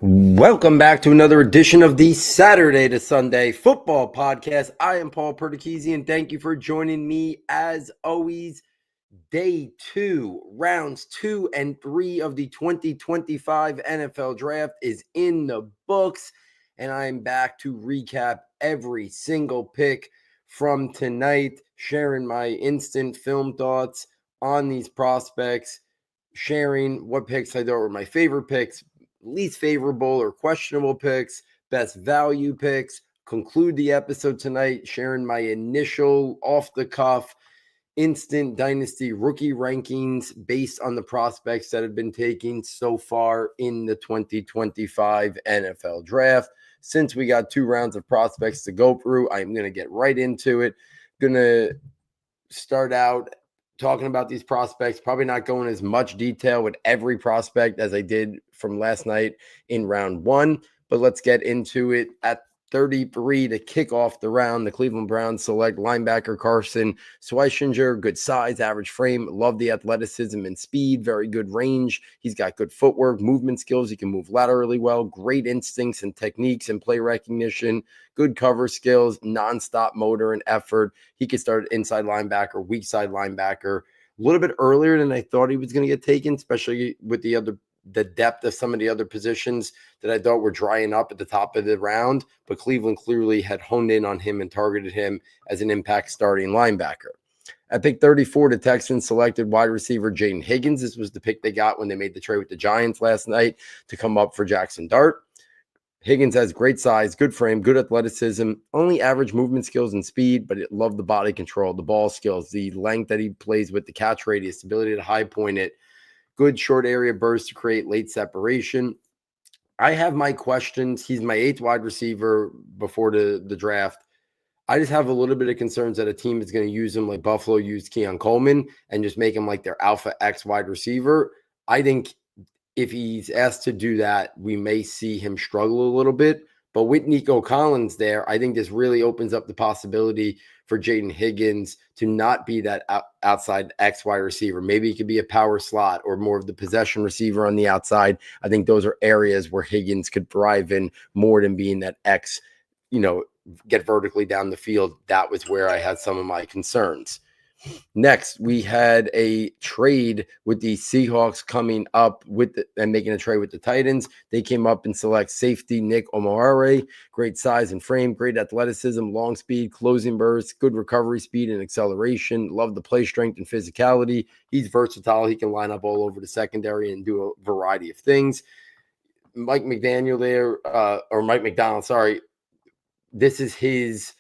Welcome back to another edition of the Saturday to Sunday Football Podcast. I am Paul Perdichizzi, and thank you for joining me as always. Day 2, rounds 2 and 3 of the 2025 NFL Draft is in the books, and I'm back to recap every single pick from tonight, sharing my instant film thoughts on these prospects, sharing what picks I thought were my favorite picks, least favorable or questionable picks, best value picks, conclude the episode tonight sharing my initial off-the-cuff instant Dynasty Rookie Rankings based on the prospects that have been taken so far in the 2025 NFL Draft. Since we got 2 rounds of prospects to go through, I'm going to get right into it. Going to start out talking about these prospects, probably not going as much detail with every prospect as I did from last night in round 1, but let's get into it. At 33 to kick off the round, the Cleveland Browns select linebacker Carson Schweizinger. Good size, average frame, love the athleticism and speed, very good range. He's got good footwork, movement skills. He can move laterally well, great instincts and techniques and play recognition, good cover skills, nonstop motor and effort. He could start inside linebacker, weak side linebacker, a little bit earlier than I thought he was going to get taken, especially with the depth of some of the other positions that I thought were drying up at the top of the round. But Cleveland clearly had honed in on him and targeted him as an impact starting linebacker. At pick 34, the Texans selected wide receiver Jaden Higgins. This was the pick they got when they made the trade with the Giants last night to come up for Jackson Dart. Higgins has great size, good frame, good athleticism, only average movement skills and speed, but love the body control, the ball skills, the length that he plays with, the catch radius, ability to high point it, good short area burst to create late separation. I have my questions. He's my 8th wide receiver before the draft. I just have a little bit of concerns that a team is going to use him like Buffalo used Keon Coleman and just make him like their alpha X wide receiver. I think if he's asked to do that, we may see him struggle a little bit. But with Nico Collins there, I think this really opens up the possibility for Jaden Higgins to not be that outside X wide receiver. Maybe he could be a power slot or more of the possession receiver on the outside. I think those are areas where Higgins could thrive in more than being that X, get vertically down the field. That was where I had some of my concerns. Next, we had a trade with the Seahawks coming up and making a trade with the Titans. They came up and select safety Nick Omoruyi. Great size and frame, great athleticism, long speed, closing bursts, good recovery speed and acceleration. Love the play strength and physicality. He's versatile. He can line up all over the secondary and do a variety of things. Mike McDonald, this is his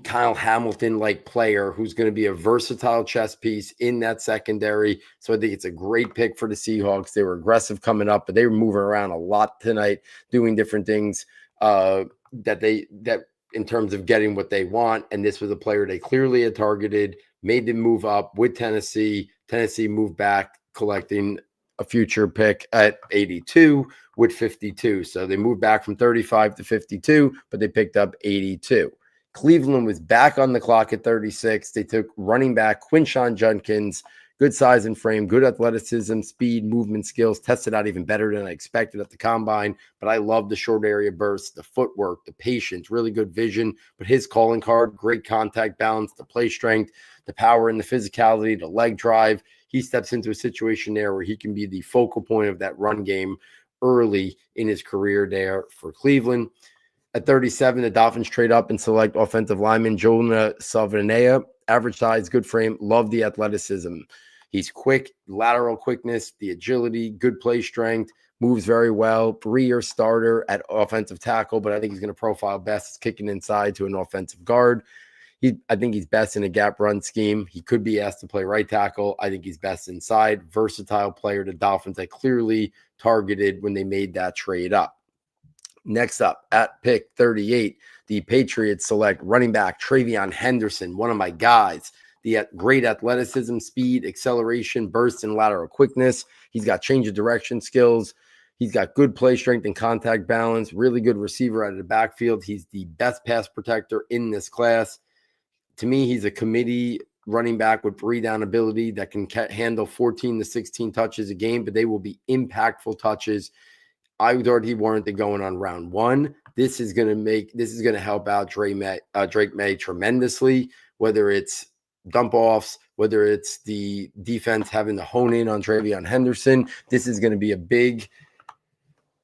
Kyle Hamilton-like player who's going to be a versatile chess piece in that secondary. So I think it's a great pick for the Seahawks. They were aggressive coming up, but they were moving around a lot tonight, doing different things that in terms of getting what they want. And this was a player they clearly had targeted, made them move up with Tennessee. Tennessee moved back, collecting a future pick at 82 with 52. So they moved back from 35 to 52, but they picked up 82. Cleveland was back on the clock at 36. They took running back Quinshon Judkins, good size and frame, good athleticism, speed, movement skills, tested out even better than I expected at the combine. But I love the short area bursts, the footwork, the patience, really good vision. But his calling card, great contact balance, the play strength, the power and the physicality, the leg drive. He steps into a situation there where he can be the focal point of that run game early in his career there for Cleveland. At 37, the Dolphins trade up and select offensive lineman Jonah Salvanea. Average size, good frame, love the athleticism. He's quick, lateral quickness, the agility, good play strength, moves very well. 3-year starter at offensive tackle, but I think he's going to profile best as kicking inside to an offensive guard. I think he's best in a gap run scheme. He could be asked to play right tackle. I think he's best inside. Versatile player. The Dolphins I clearly targeted when they made that trade up. Next up, at pick 38, the Patriots select running back Travion Henderson, one of my guys. The great athleticism, speed, acceleration, burst, and lateral quickness. He's got change of direction skills. He's got good play strength and contact balance, really good receiver out of the backfield. He's the best pass protector in this class. To me, he's a committee running back with 3-down ability that can handle 14 to 16 touches a game, but they will be impactful touches. I thought he warranted going on round 1. This is going to help out Drake May tremendously, whether it's dump offs, whether it's the defense having to hone in on Travion Henderson. This is going to be a big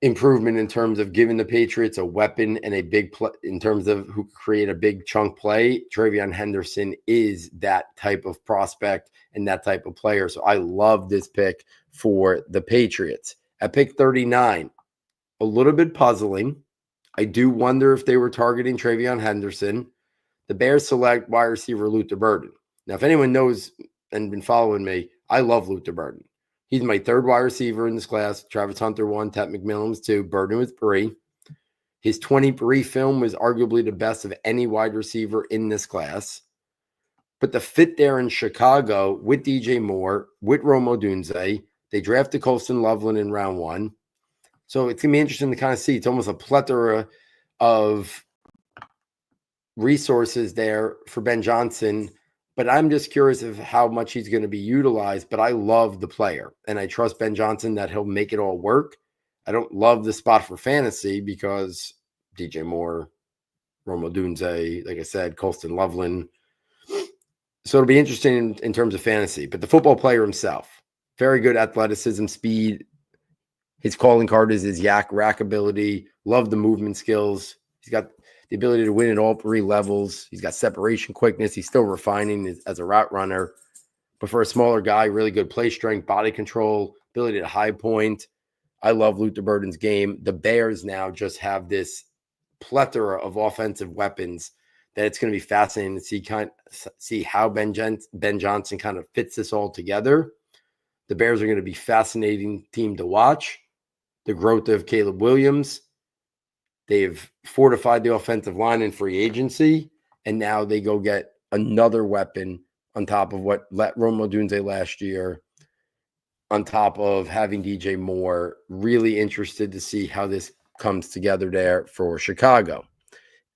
improvement in terms of giving the Patriots a weapon and a big play in terms of who create a big chunk play. Travion Henderson is that type of prospect and that type of player. So I love this pick for the Patriots. At pick 39, a little bit puzzling. I do wonder if they were targeting Travion Henderson. The Bears select wide receiver Luther Burden. Now, if anyone knows and been following me, I love Luther Burden. He's my third wide receiver in this class. Travis Hunter 1, Ted McMillan was 2, Burden was 3. His 20-3 film was arguably the best of any wide receiver in this class. But the fit there in Chicago with DJ Moore, with Rome Odunze, they drafted Colston Loveland in round 1. So it's going to be interesting to kind of see. It's almost a plethora of resources there for Ben Johnson. But I'm just curious of how much he's going to be utilized. But I love the player, and I trust Ben Johnson that he'll make it all work. I don't love the spot for fantasy because DJ Moore, Rome Odunze, like I said, Colston Loveland. So it'll be interesting in terms of fantasy. But the football player himself, very good athleticism, speed. His calling card is his yak rack ability. Love the movement skills. He's got the ability to win at all 3 levels. He's got separation quickness. He's still refining as a route runner. But for a smaller guy, really good play strength, body control, ability to high point. I love Luther Burden's game. The Bears now just have this plethora of offensive weapons that it's going to be fascinating to see how Ben Johnson kind of fits this all together. The Bears are going to be fascinating team to watch. The growth of Caleb Williams. They've fortified the offensive line in free agency, and now they go get another weapon on top of what Rome Odunze last year, on top of having DJ Moore. Really interested to see how this comes together there for Chicago.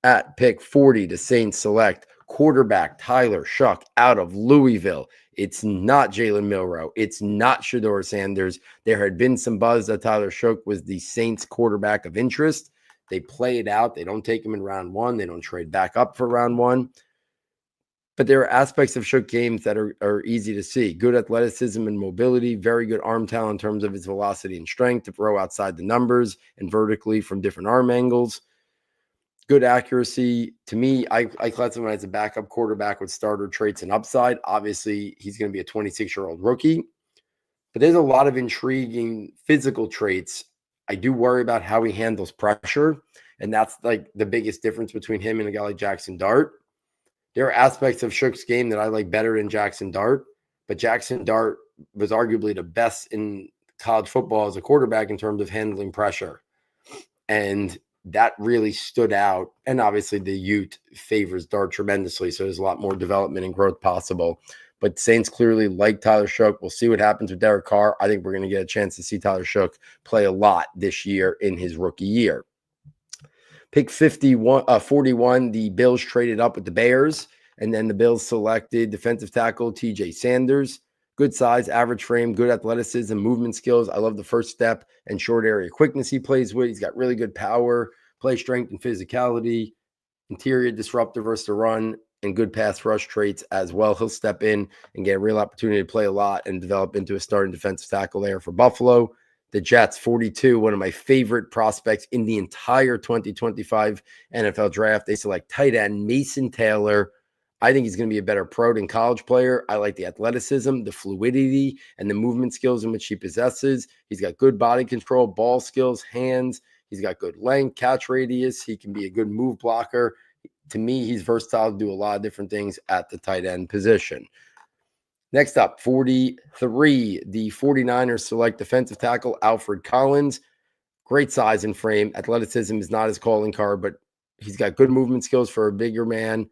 At pick 40, the Saints select quarterback Tyler Shough out of Louisville. It's not Jalen Milroe. It's not Shedeur Sanders. There had been some buzz that Tyler Shough was the Saints quarterback of interest. They play it out. They don't take him in round 1. They don't trade back up for round 1. But there are aspects of Shough games that are easy to see. Good athleticism and mobility, very good arm talent in terms of his velocity and strength to throw outside the numbers and vertically from different arm angles. Good accuracy. To me, I classify him as a backup quarterback with starter traits and upside. Obviously, he's going to be a 26-year-old rookie. But there's a lot of intriguing physical traits. I do worry about how he handles pressure, and that's like the biggest difference between him and a guy like Jackson Dart. There are aspects of Shough's game that I like better than Jackson Dart, but Jackson Dart was arguably the best in college football as a quarterback in terms of handling pressure. And that really stood out. And obviously the Ute favors Dart tremendously, so there's a lot more development and growth possible. But Saints clearly like Tyler Shough. We'll see what happens with Derek Carr. I think we're going to get a chance to see Tyler Shough play a lot this year in his rookie year. Pick 41, the Bills traded up with the Bears, and then the Bills selected defensive tackle TJ Sanders. Good size, average frame, good athleticism, movement skills. I love the first step and short area quickness he plays with. He's got really good power, play strength and physicality, interior disruptor versus the run, and good pass rush traits as well. He'll step in and get a real opportunity to play a lot and develop into a starting defensive tackle there for Buffalo. The Jets, 42, one of my favorite prospects in the entire 2025 NFL draft. They select tight end Mason Taylor. I think he's going to be a better pro than college player. I like the athleticism, the fluidity, and the movement skills in which he possesses. He's got good body control, ball skills, hands. He's got good length, catch radius. He can be a good move blocker. To me, he's versatile to do a lot of different things at the tight end position. Next up, 43, the 49ers select defensive tackle Alfred Collins. Great size and frame. Athleticism is not his calling card, but he's got good movement skills for a bigger man.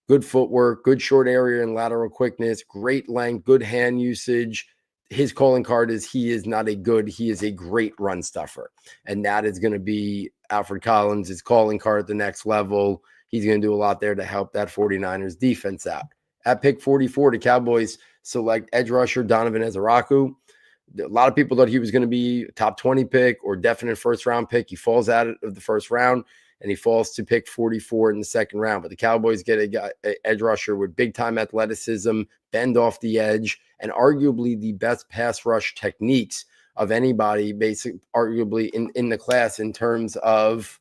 Good footwork, good short area and lateral quickness, great length, good hand usage. His calling card is he is a great run stuffer. And that is going to be Alfred Collins' his calling card at the next level. He's going to do a lot there to help that 49ers defense out. At pick 44, the Cowboys select edge rusher Donovan Ezeraku. A lot of people thought he was going to be a top 20 pick or definite first round pick. He falls out of the first round and he falls to pick 44 in the second round. But the Cowboys get an edge rusher with big time athleticism, bend off the edge, and arguably the best pass rush techniques of anybody, basically, arguably in the class in terms of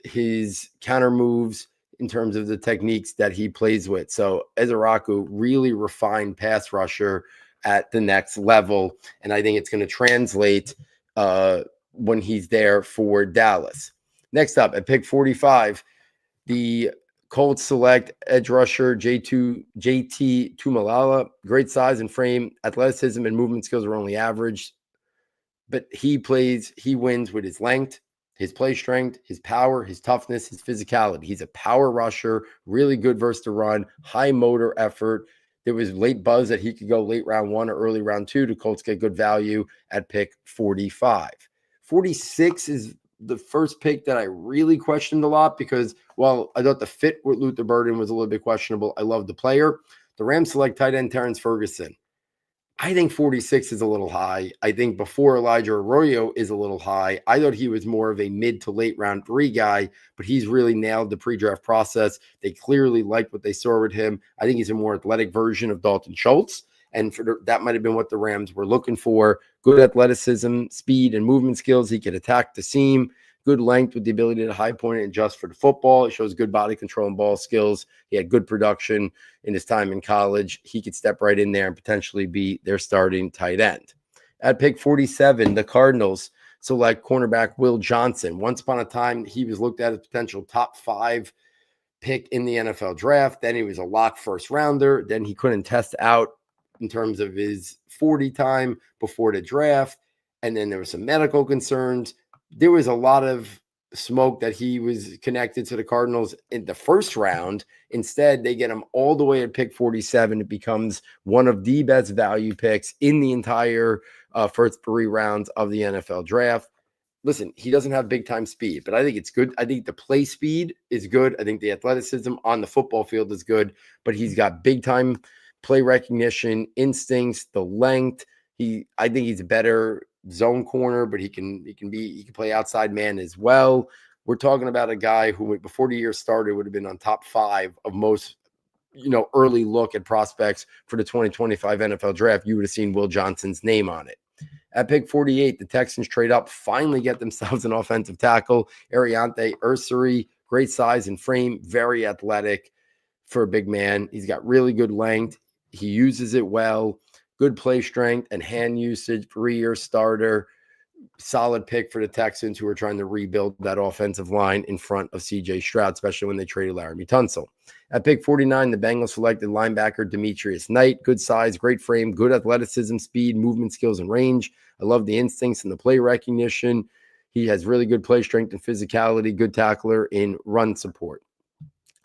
his counter moves, in terms of the techniques that he plays with. So Ezeraku, really refined pass rusher at the next level. And I think it's going to translate when he's there for Dallas. Next up, at pick 45, the Colts select edge rusher JT Tumalala. Great size and frame. Athleticism and movement skills are only average. But he wins with his length, his play strength, his power, his toughness, his physicality. He's a power rusher, really good versus the run, high motor effort. There was late buzz that he could go late round 1 or early round 2. The Colts get good value at pick 45. 46 is the first pick that I really questioned a lot because, while I thought the fit with Luther Burden was a little bit questionable, I love the player. The Rams select tight end Terrence Ferguson. I think 46 is a little high. I think before Elijah Arroyo is a little high. I thought he was more of a mid to late round 3 guy, but he's really nailed the pre-draft process. They clearly liked what they saw with him. I think he's a more athletic version of Dalton Schultz, and that might have been what the Rams were looking for. Good athleticism, speed, and movement skills. He could attack the seam. Good length with the ability to high point and adjust for the football. It shows good body control and ball skills. He had good production in his time in college. He could step right in there and potentially be their starting tight end. At pick 47, the Cardinals select cornerback Will Johnson. Once upon a time, he was looked at as potential top 5 pick in the NFL draft. Then he was a lock first rounder. Then he couldn't test out in terms of his 40 time before the draft. And then there were some medical concerns. There was a lot of smoke that he was connected to the Cardinals in the first round. Instead, they get him all the way at pick 47. It becomes one of the best value picks in the entire first 3 rounds of the NFL draft. Listen, he doesn't have big time speed, but I think it's good. I think the play speed is good. I think the athleticism on the football field is good, but he's got big time play recognition, instincts, the length. I think he's a better zone corner, but he can play outside man as well. We're talking about a guy who, before the year started, would have been on top 5 of most, early look at prospects for the 2025 NFL draft. You would have seen Will Johnson's name on it. At pick 48, the Texans trade up, finally get themselves an offensive tackle, Ariante Ursary. Great size and frame, very athletic for a big man. He's got really good length. He uses it well. Good play strength and hand usage, 3-year starter. Solid pick for the Texans, who are trying to rebuild that offensive line in front of C.J. Stroud, especially when they traded Laramie Tunsil. At pick 49, the Bengals selected linebacker Demetrius Knight. Good size, great frame, good athleticism, speed, movement skills, and range. I love the instincts and the play recognition. He has really good play strength and physicality, good tackler in run support.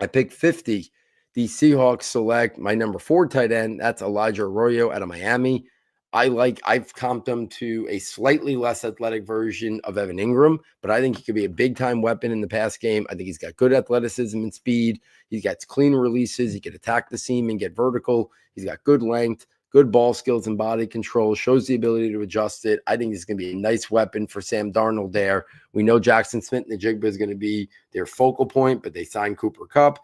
At pick 50, the Seahawks select my number 4 tight end. That's Elijah Arroyo out of Miami. I've comped him to a slightly less athletic version of Evan Ingram, but I think he could be a big-time weapon in the pass game. I think he's got good athleticism and speed. He's got clean releases. He can attack the seam and get vertical. He's got good length, good ball skills and body control, shows the ability to adjust it. I think he's going to be a nice weapon for Sam Darnold there. We know Jackson Smith-Njigba is going to be their focal point, but they signed Cooper Kupp.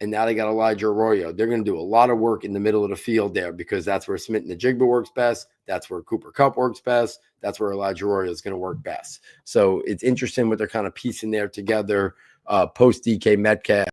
And now they got Elijah Arroyo. They're going to do a lot of work in the middle of the field there, because that's where Smith-Njigba works best. That's where Cooper Kupp works best. That's where Elijah Arroyo is going to work best. So it's interesting what they're kind of piecing there together post DK Metcalf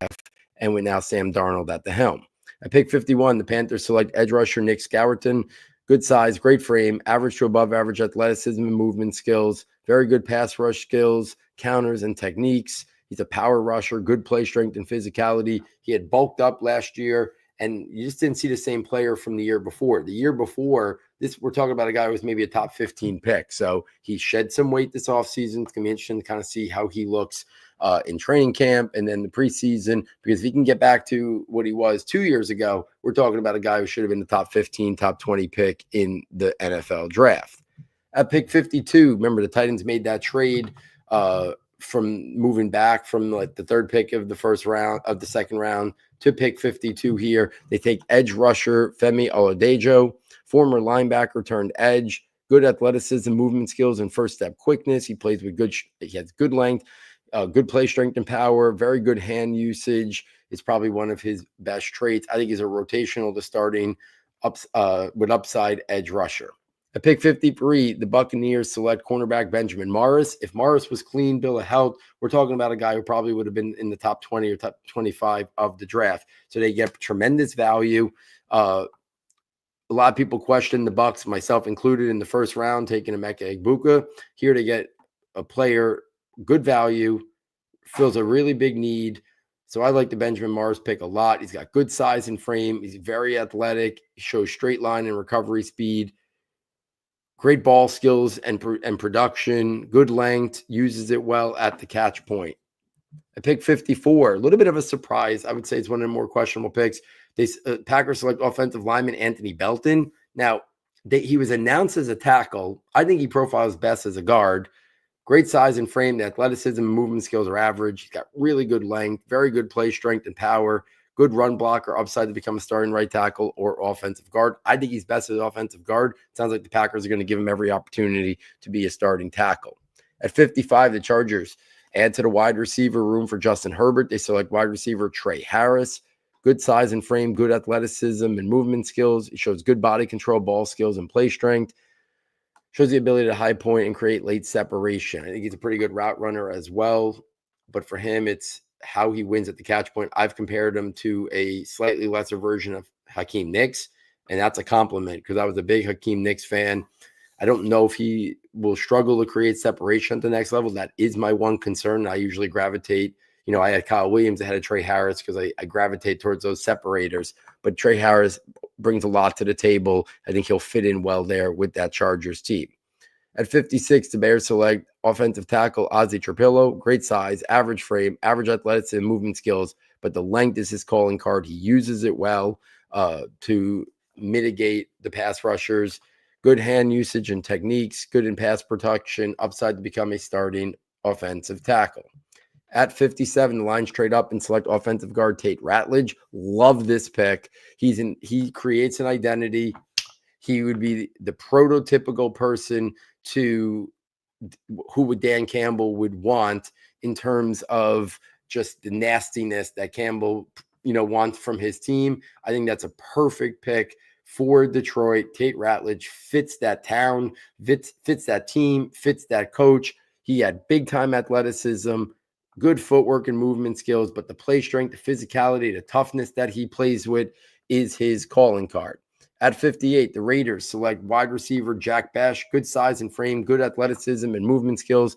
and with now Sam Darnold at the helm. At pick 51, the Panthers select edge rusher Nick Scourton. Good size, great frame, average to above average athleticism and movement skills, very good pass rush skills, counters, and techniques. He's a power rusher, good play strength and physicality. He had bulked up last year, and you just didn't see the same player from the year before. The year before, we're talking about a guy who was maybe a top 15 pick. So he shed some weight this offseason. It's going to be interesting to kind of see how he looks in training camp and then the preseason, because if he can get back to what he was 2 years ago, we're talking about a guy who should have been the top 15, top 20 pick in the NFL draft. At pick 52, remember the Titans made that trade from moving back from like the 3rd pick of the second round to pick 52 here. They take edge rusher Femi Oladejo former linebacker turned edge, good athleticism, movement skills, and first step quickness. He plays with he has good length, good play strength and power, very good hand usage. It's probably one of his best traits. I think he's a rotational to starting with upside edge rusher. At pick 53, the Buccaneers select cornerback Benjamin Morris. If Morris was clean, bill of health, we're talking about a guy who probably would have been in the top 20 or top 25 of the draft. So they get tremendous value. A lot of people question the Bucs, myself included, in the first round, taking Emeka Egbuka. Here to get a player, good value, fills a really big need. So I like the Benjamin Morris pick a lot. He's got good size and frame. He's very athletic. He shows straight line and recovery speed. Great ball skills and production, good length, uses it well at the catch point. At pick 54, a little bit of a surprise. I would say it's one of the more questionable picks. Packers select offensive lineman Anthony Belton. Now, he was announced as a tackle. I think he profiles best as a guard. Great size and frame. The athleticism and movement skills are average. He's got really good length, very good play strength and power. Good run blocker, upside to become a starting right tackle or offensive guard. I think he's best as offensive guard. Sounds like the Packers are going to give him every opportunity to be a starting tackle. At 55, the Chargers add to the wide receiver room for Justin Herbert. They select wide receiver Trey Harris. Good size and frame, good athleticism and movement skills. He shows good body control, ball skills, and play strength. Shows the ability to high point and create late separation. I think he's a pretty good route runner as well. But for him, it's how he wins at the catch point. I've compared him to a slightly lesser version of Hakeem Nicks, and that's a compliment because I was a big Hakeem Nicks fan. I don't know if he will struggle to create separation at the next level. That is my one concern. I usually gravitate. I had Kyle Williams ahead of Trey Harris because I gravitate towards those separators. But Trey Harris brings a lot to the table. I think he'll fit in well there with that Chargers team. At 56, the Bears select offensive tackle Ozzie Trapillo. Great size, average frame, average athleticism, movement skills, but the length is his calling card. He uses it well to mitigate the pass rushers. Good hand usage and techniques, good in pass protection, upside to become a starting offensive tackle. At 57, the Lions trade up and select offensive guard Tate Ratledge. Love this pick. He creates an identity. He would be the prototypical person who would Dan Campbell would want in terms of just the nastiness that Campbell, wants from his team. I think that's a perfect pick for Detroit. Tate Ratledge fits that town, fits that team, fits that coach. He had big time athleticism, good footwork and movement skills, but the play strength, the physicality, the toughness that he plays with is his calling card. At 58, the Raiders select wide receiver Jack Bech. Good size and frame, good athleticism and movement skills.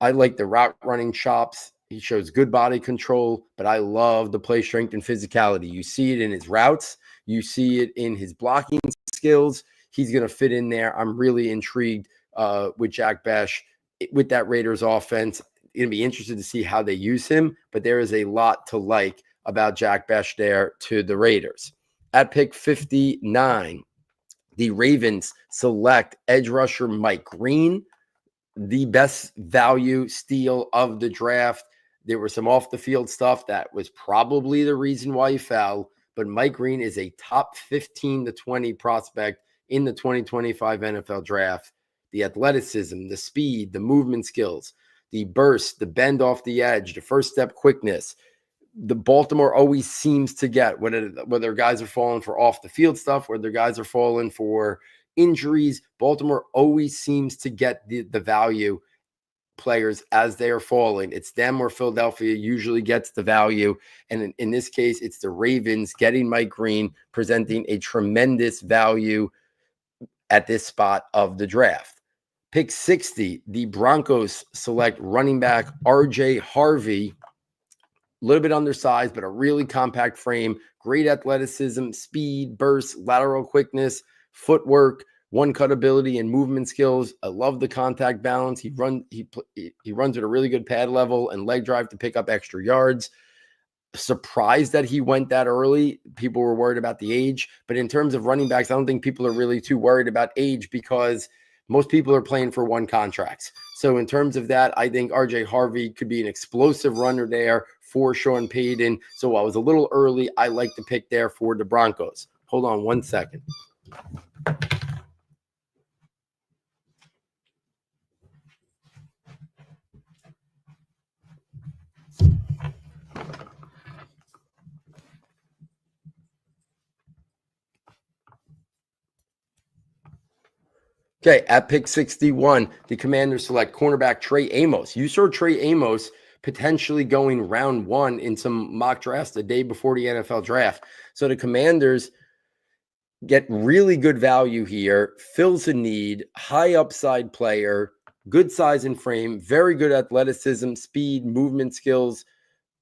I like the route running chops. He shows good body control, but I love the play strength and physicality. You see it in his routes. You see it in his blocking skills. He's going to fit in there. I'm really intrigued with Jack Bech with that Raiders offense. Going to be interested to see how they use him, but there is a lot to like about Jack Bech there to the Raiders. At pick 59, the Ravens select edge rusher Mike Green, the best value steal of the draft. There was some off the field stuff that was probably the reason why he fell, but Mike Green is a top 15 to 20 prospect in the 2025 NFL draft. The athleticism, the speed, the movement skills, the burst, the bend off the edge, the first step quickness. The Baltimore always seems to get, whether guys are falling for off the field stuff, whether guys are falling for injuries, Baltimore always seems to get the value players as they are falling. It's them where Philadelphia usually gets the value. And in this case, it's the Ravens getting Mike Green, presenting a tremendous value at this spot of the draft. Pick 60, the Broncos select running back RJ Harvey. A little bit undersized, but a really compact frame, great athleticism, speed, burst, lateral quickness, footwork, one-cut ability, and movement skills. I love the contact balance. He runs at a really good pad level and leg drive to pick up extra yards. Surprised that he went that early. People were worried about the age, but in terms of running backs, I don't think people are really too worried about age because most people are playing for one contracts. So in terms of that, I think RJ Harvey could be an explosive runner there for Sean Payton. So I was a little early. I like the pick there for the Broncos. Hold on one second. Okay, at pick 61, the Commanders select cornerback Trey Amos. You saw Trey Amos potentially going round 1 in some mock drafts the day before the NFL draft. So the Commanders get really good value here, fills a need, high upside player, good size and frame, very good athleticism, speed, movement skills,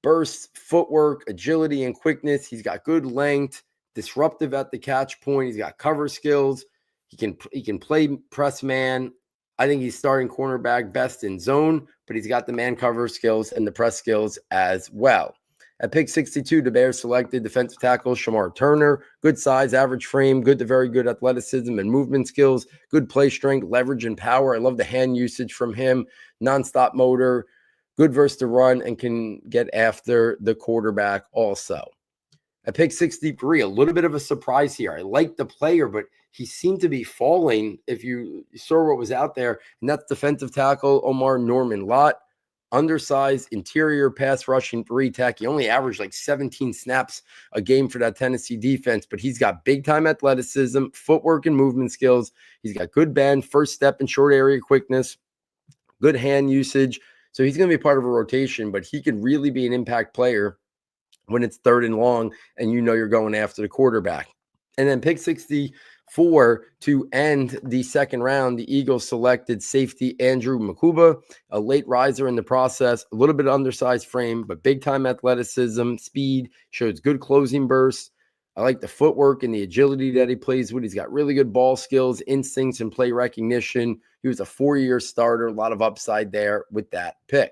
burst, footwork, agility, and quickness. He's got good length, disruptive at the catch point. He's got cover skills. He can play press man. I think he's starting cornerback best in zone, but he's got the man cover skills and the press skills as well. At pick 62, the Bears selected defensive tackle Shamar Turner. Good size, average frame, good to very good athleticism and movement skills, good play strength, leverage, and power. I love the hand usage from him, nonstop motor, good versus the run, and can get after the quarterback also. At pick 63, a little bit of a surprise here. I like the player, but he seemed to be falling if you saw what was out there, and that's defensive tackle Omar Norman Lott. Undersized, interior pass rushing 3-tech. He only averaged like 17 snaps a game for that Tennessee defense, but he's got big-time athleticism, footwork, and movement skills. He's got good bend, first step, and short area quickness, good hand usage. So he's going to be part of a rotation, but he could really be an impact player when it's 3rd and long and you know you're going after the quarterback. And then pick 64 to end the second round, the Eagles selected safety Andrew Makuba, a late riser in the process, a little bit undersized frame, but big-time athleticism, speed, shows good closing bursts. I like the footwork and the agility that he plays with. He's got really good ball skills, instincts, and play recognition. He was a 4-year starter, a lot of upside there with that pick.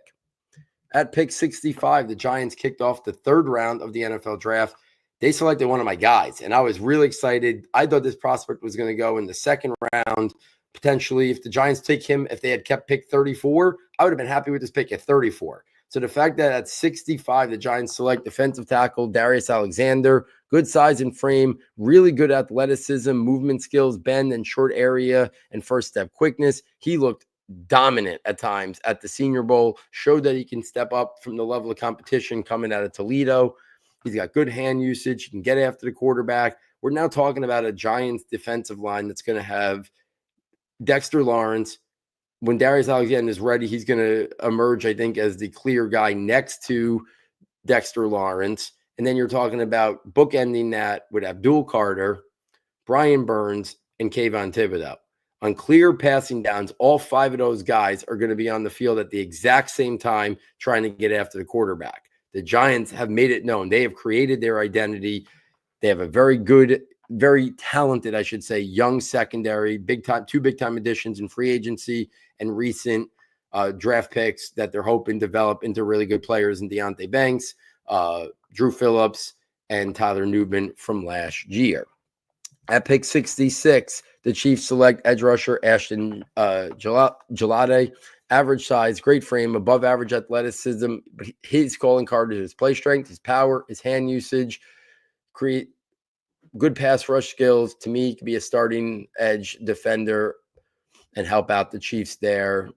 At pick 65, the Giants kicked off the 3rd round of the NFL draft. They selected one of my guys, and I was really excited. I thought this prospect was going to go in the 2nd round, potentially. If the Giants take him, if they had kept pick 34, I would have been happy with this pick at 34. So the fact that at 65, the Giants select defensive tackle Darius Alexander, good size and frame, really good athleticism, movement skills, bend and short area, and first step quickness. He looked dominant at times at the Senior Bowl, showed that he can step up from the level of competition coming out of Toledo. He's got good hand usage. He can get after the quarterback. We're now talking about a Giants defensive line that's going to have Dexter Lawrence. When Darius Alexander is ready, he's going to emerge, I think, as the clear guy next to Dexter Lawrence. And then you're talking about bookending that with Abdul Carter, Brian Burns, and Kayvon Thibodeau. On clear passing downs, all 5 of those guys are going to be on the field at the exact same time trying to get after the quarterback. The Giants have made it known. They have created their identity. They have a very good, very talented, I should say, young secondary, two big-time additions in free agency and recent draft picks that they're hoping develop into really good players in Deonte Banks, Drew Phillips, and Tyler Newman from last year. At pick 66, the Chiefs select edge rusher Ashton Gelade. Average size, great frame, above average athleticism. But his calling card is his play strength, his power, his hand usage, create good pass rush skills. To me, he could be a starting edge defender and help out the Chiefs there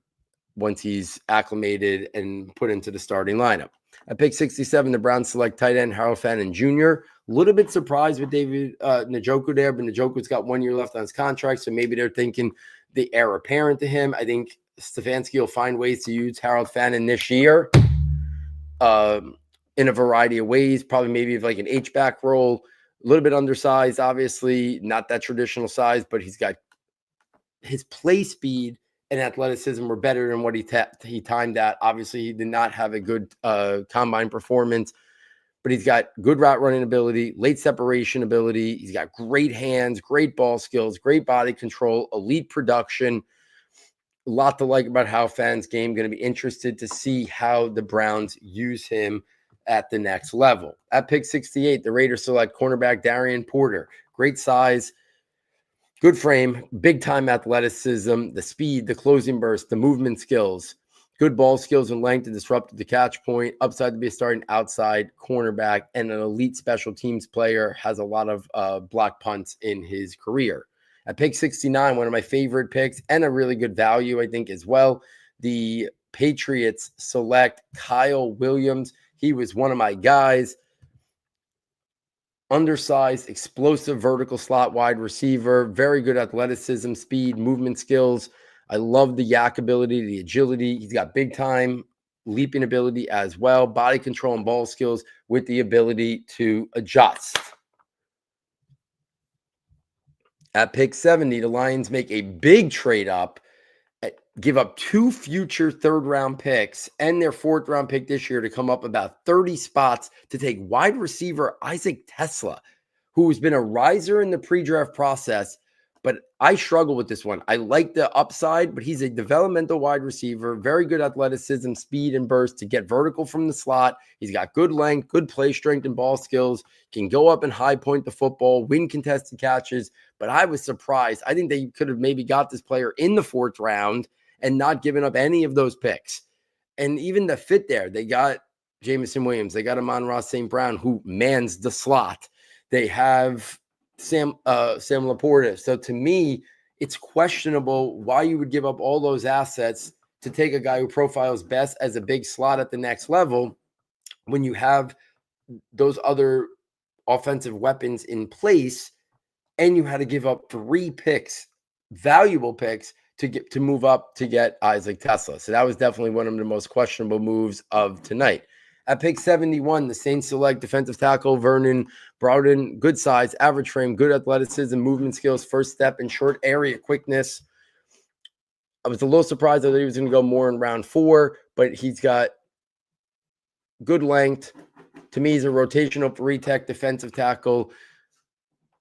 once he's acclimated and put into the starting lineup. At pick 67, the Browns select tight end Harold Fannin Jr. A little bit surprised with David Njoku there, but Njoku's got 1 year left on his contract, so maybe they're thinking the heir apparent to him. I think Stefanski will find ways to use Harold Fannin this year in a variety of ways, probably maybe like an H-back role, a little bit undersized, obviously, not that traditional size, but he's got his play speed and athleticism were better than what he timed at. Obviously, he did not have a good combine performance, but he's got good route running ability, late separation ability. He's got great hands, great ball skills, great body control, elite production. A lot to like about Hal Fannin's game. Going to be interested to see how the Browns use him at the next level. At pick 68, the Raiders select cornerback Darian Porter. Great size, good frame, big-time athleticism, the speed, the closing burst, the movement skills, good ball skills and length to disrupt the catch point, upside to be a starting outside cornerback, and an elite special teams player, has a lot of block punts in his career. At pick 69, one of my favorite picks and a really good value, I think, as well, the Patriots select Kyle Williams. He was one of my guys. undersized, explosive vertical slot wide receiver, very good athleticism, speed, movement skills. I love the yak ability, the agility. He's got big time leaping ability as well, body control and ball skills with the ability to adjust. At pick 70, the Lions make a big trade up, give up 2 future third-round picks and their 4th-round pick this year to come up about 30 spots to take wide receiver Isaac Tesla, who has been a riser in the pre-draft process, but I struggle with this one. I like the upside, but he's a developmental wide receiver, very good athleticism, speed, and burst to get vertical from the slot. He's got good length, good play strength, and ball skills, can go up and high point the football, win contested catches, but I was surprised. I think they could have maybe got this player in the 4th round and not given up any of those picks. And even the fit there, they got Jamison Williams, they got Amon-Ra St. Brown, who mans the slot. They have Sam Laporta. So to me, it's questionable why you would give up all those assets to take a guy who profiles best as a big slot at the next level when you have those other offensive weapons in place, and you had to give up 3 picks, valuable picks, to move up to get Isaac Tesla. So that was definitely one of the most questionable moves of tonight. At pick 71, the Saints select defensive tackle Vernon Broughton, good size, average frame, good athleticism, movement skills, first step, and short area quickness. I was a little surprised that he was going to go more in round 4, but he's got good length. To me, he's a rotational 3-tech defensive tackle.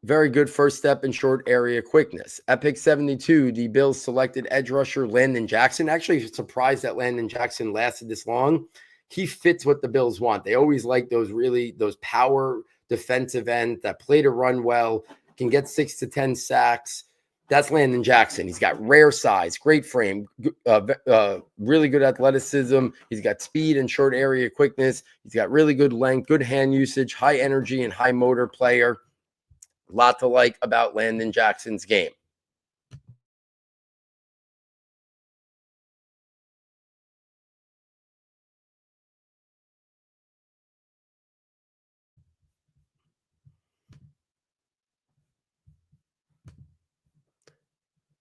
Very good first step and short area quickness. At pick 72, the Bills selected edge rusher Landon Jackson. Actually, surprised that Landon Jackson lasted this long. He fits what the Bills want. They always like those power defensive ends that play to run well, can get 6 to 10 sacks. That's Landon Jackson. He's got rare size, great frame, really good athleticism. He's got speed and short area quickness. He's got really good length, good hand usage, high energy and high motor player. A lot to like about Landon Jackson's game.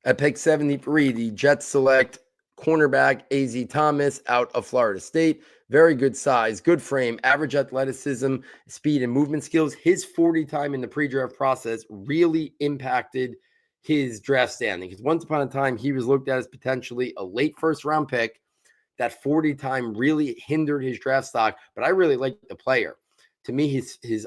At pick 73, the Jets select cornerback A.Z. Thomas out of Florida State. Very good size, good frame, average athleticism, speed, and movement skills. His 40 time in the pre-draft process really impacted his draft standing, because once upon a time, he was looked at as potentially a late first-round pick. That 40 time really hindered his draft stock, but I really like the player. To me, his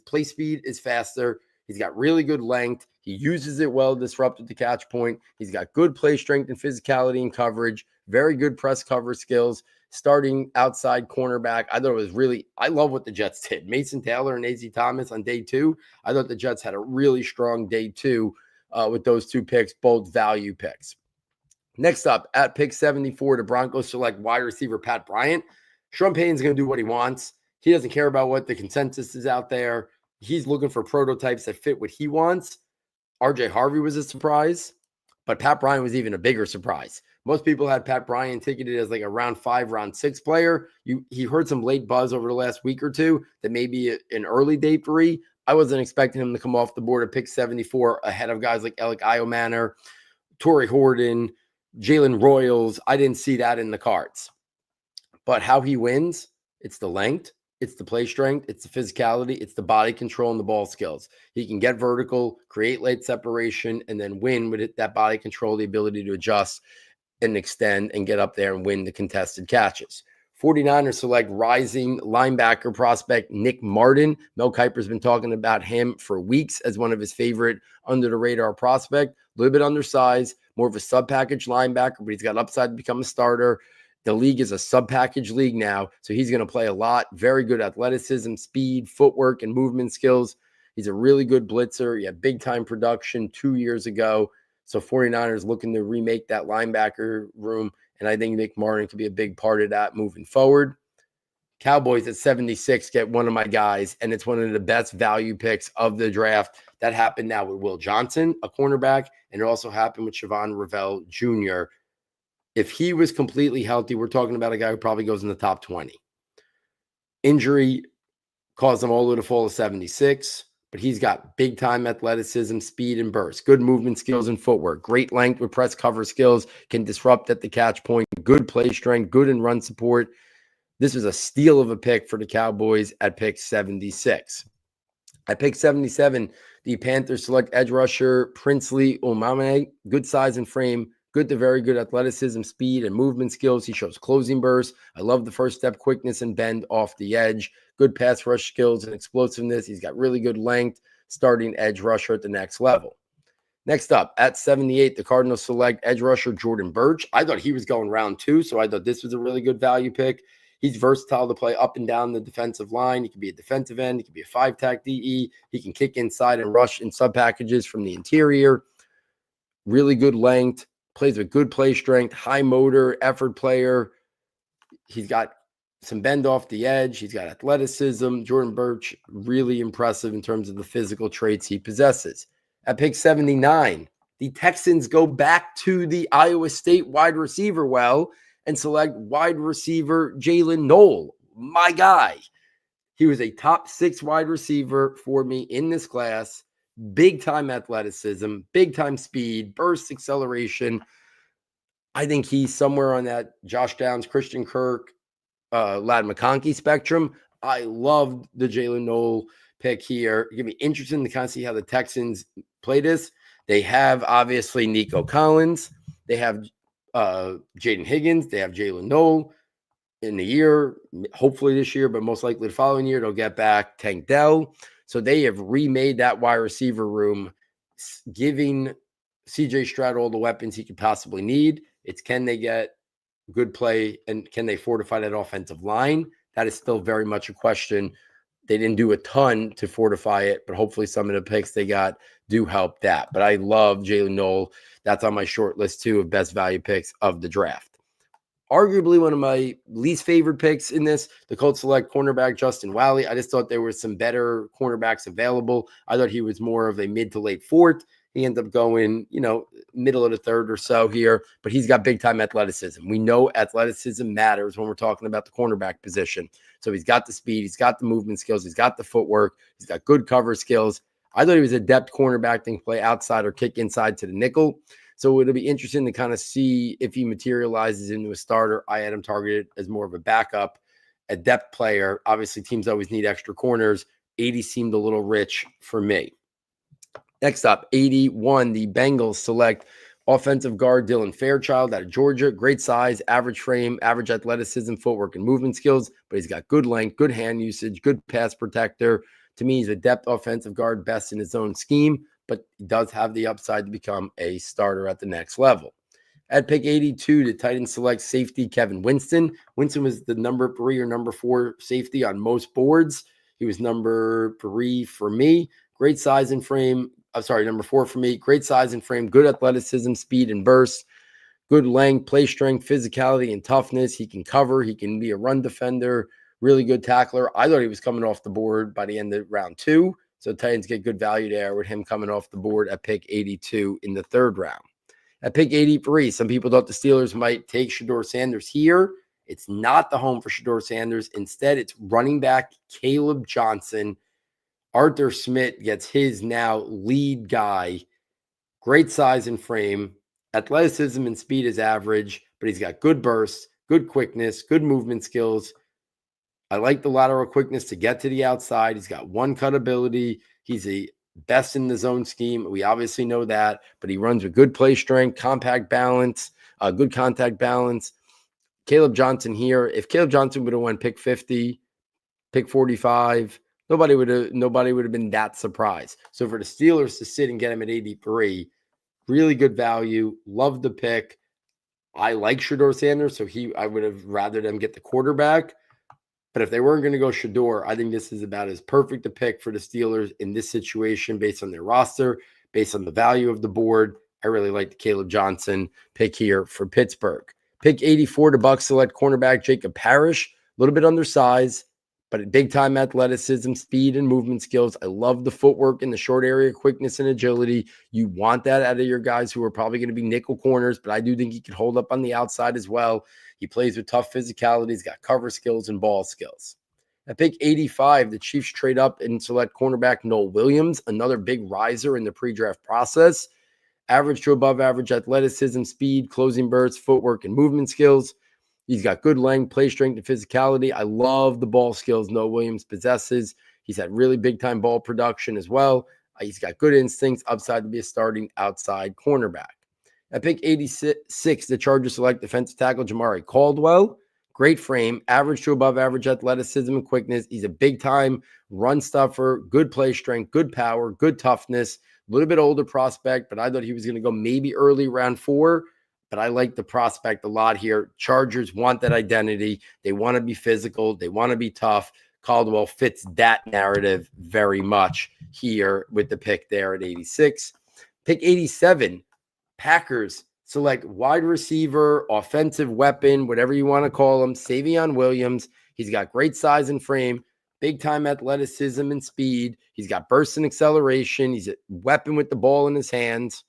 play speed is faster. He's got really good length. He uses it well, disrupted the catch point. He's got good play strength and physicality and coverage, very good press cover skills, starting outside cornerback. I thought it was really, I love what the Jets did. Mason Taylor and A.Z. Thomas on day 2. I thought the Jets had a really strong day 2 with those 2 picks, both value picks. Next up, at pick 74, the Broncos select wide receiver Pat Bryant. Sean Payton's going to do what he wants. He doesn't care about what the consensus is out there. He's looking for prototypes that fit what he wants. RJ Harvey was a surprise, but Pat Bryant was even a bigger surprise. Most people had Pat Bryant ticketed as like a round 5, round 6 player. He heard some late buzz over the last week or two that maybe an early day 3. I wasn't expecting him to come off the board at pick 74 ahead of guys like Alec Iomanner, Torrey Horton, Jalen Royals. I didn't see that in the cards. But how he wins, it's the length, it's the play strength, it's the physicality, it's the body control and the ball skills. He can get vertical, create late separation, and then win with that body control, the ability to adjust and extend and get up there and win the contested catches. 49ers select rising linebacker prospect Nick Martin. Mel Kiper's been talking about him for weeks as one of his favorite under-the-radar prospect. A little bit undersized, more of a sub-package linebacker, but he's got upside to become a starter. The league is a sub-package league now, so he's going to play a lot. Very good athleticism, speed, footwork, and movement skills. He's a really good blitzer. He had big-time production 2 years ago. So 49ers looking to remake that linebacker room, and I think Nick Martin could be a big part of that moving forward. Cowboys at 76 get one of my guys, and it's one of the best value picks of the draft. That happened now with Will Johnson, a cornerback, and it also happened with Siobhan Revelle Jr. If he was completely healthy, we're talking about a guy who probably goes in the top 20. Injury caused them all to fall to 76. But he's got big-time athleticism, speed, and burst, good movement skills and footwork, great length with press cover skills, can disrupt at the catch point, good play strength, good in run support. This was a steal of a pick for the Cowboys at pick 76. At pick 77, the Panthers select edge rusher Princely Umame, good size and frame, good to very good athleticism, speed, and movement skills. He shows closing bursts. I love the first step quickness and bend off the edge. Good pass rush skills and explosiveness. He's got really good length, starting edge rusher at the next level. Next up, at 78, the Cardinals select edge rusher Jordan Birch. I thought he was going round 2, so I thought this was a really good value pick. He's versatile to play up and down the defensive line. He can be a defensive end. He can be a 5-tack DE. He can kick inside and rush in sub packages from the interior. Really good length. Plays with good play strength. High motor, effort player. He's got some bend off the edge. He's got athleticism. Jordan Birch, really impressive in terms of the physical traits he possesses. At pick 79, the Texans go back to the Iowa State wide receiver well and select wide receiver Jalen Noel, my guy. He was a top 6 wide receiver for me in this class. Big-time athleticism, big-time speed, burst acceleration. I think he's somewhere on that Josh Downs, Christian Kirk, Ladd McConkey spectrum. I loved the Jalen Noel pick here. It's going to be interesting to kind of see how the Texans play this. They have, obviously, Nico Collins. They have Jaden Higgins. They have Jalen Noel in the year, hopefully this year, but most likely the following year, they'll get back Tank Dell. So they have remade that wide receiver room, giving CJ Stroud all the weapons he could possibly need. It's can they get good play and can they fortify that offensive line? That is still very much a question. They didn't do a ton to fortify it, but hopefully some of the picks they got do help that. But I love Jalen Noel. That's on my short list, too, of best value picks of the draft. Arguably one of my least favorite picks in this, the Colts select cornerback Justin Whaley. I just thought there were some better cornerbacks available. I thought he was more of a mid to late 4th. He ended up going, middle of the 3rd or so here, but he's got big-time athleticism. We know athleticism matters when we're talking about the cornerback position. So he's got the speed, he's got the movement skills, he's got the footwork, he's got good cover skills. I thought he was a depth cornerback that can play outside or kick inside to the nickel. So it'll be interesting to kind of see if he materializes into a starter. I had him targeted as more of a backup, a depth player. Obviously, teams always need extra corners. 80 seemed a little rich for me. Next up, 81, the Bengals select offensive guard Dylan Fairchild out of Georgia. Great size, average frame, average athleticism, footwork, and movement skills, but he's got good length, good hand usage, good pass protector. To me, he's a depth offensive guard, best in his own scheme, but he does have the upside to become a starter at the next level. At pick 82, the Titans select safety Kevin Winston. Winston was the number 3 or number 4 safety on most boards. He was number 3 for me. Great size and frame. Number 4 for me. Great size and frame, good athleticism, speed, and burst. Good length, play strength, physicality, and toughness. He can cover. He can be a run defender. Really good tackler. I thought he was coming off the board by the end of round 2. So Titans get good value there with him coming off the board at pick 82 in the 3rd round. At pick 83, some people thought the Steelers might take Shedeur Sanders here. It's not the home for Shedeur Sanders. Instead, it's running back Caleb Johnson. Arthur Smith gets his now lead guy. Great size and frame. Athleticism and speed is average, but he's got good bursts, good quickness, good movement skills. I like the lateral quickness to get to the outside. He's got one cut ability. He's the best in the zone scheme. We obviously know that, but he runs with good play strength, compact balance, good contact balance. Caleb Johnson here. If Caleb Johnson would have won pick 50, pick 45, nobody would have been that surprised. So for the Steelers to sit and get him at 83, really good value. Love the pick. I like Shedeur Sanders, so I would have rather them get the quarterback. But if they weren't going to go Shedeur, I think this is about as perfect a pick for the Steelers in this situation based on their roster, based on the value of the board. I really like the Caleb Johnson pick here for Pittsburgh. Pick 84, the Bucs select cornerback Jacob Parrish. A little bit undersized, but big-time athleticism, speed, and movement skills. I love the footwork in the short area, quickness and agility. You want that out of your guys who are probably going to be nickel corners, but I do think he can hold up on the outside as well. He plays with tough physicality. He's got cover skills and ball skills. At pick 85, the Chiefs trade up and select cornerback Noel Williams, another big riser in the pre-draft process. Average to above average athleticism, speed, closing bursts, footwork, and movement skills. He's got good length, play strength, and physicality. I love the ball skills Noah Williams possesses. He's had really big-time ball production as well. He's got good instincts, upside to be a starting outside cornerback. At pick 86, the Chargers select defensive tackle Jamari Caldwell. Great frame, average to above average athleticism and quickness. He's a big-time run stuffer, good play strength, good power, good toughness. A little bit older prospect, but I thought he was going to go maybe early round 4. But I like the prospect a lot here. Chargers want that identity. They want to be physical. They want to be tough. Caldwell fits that narrative very much here with the pick there at 86. Pick 87, Packers select wide receiver, offensive weapon, whatever you want to call him, Savion Williams. He's got great size and frame, big-time athleticism and speed. He's got burst and acceleration. He's a weapon with the ball in his hands.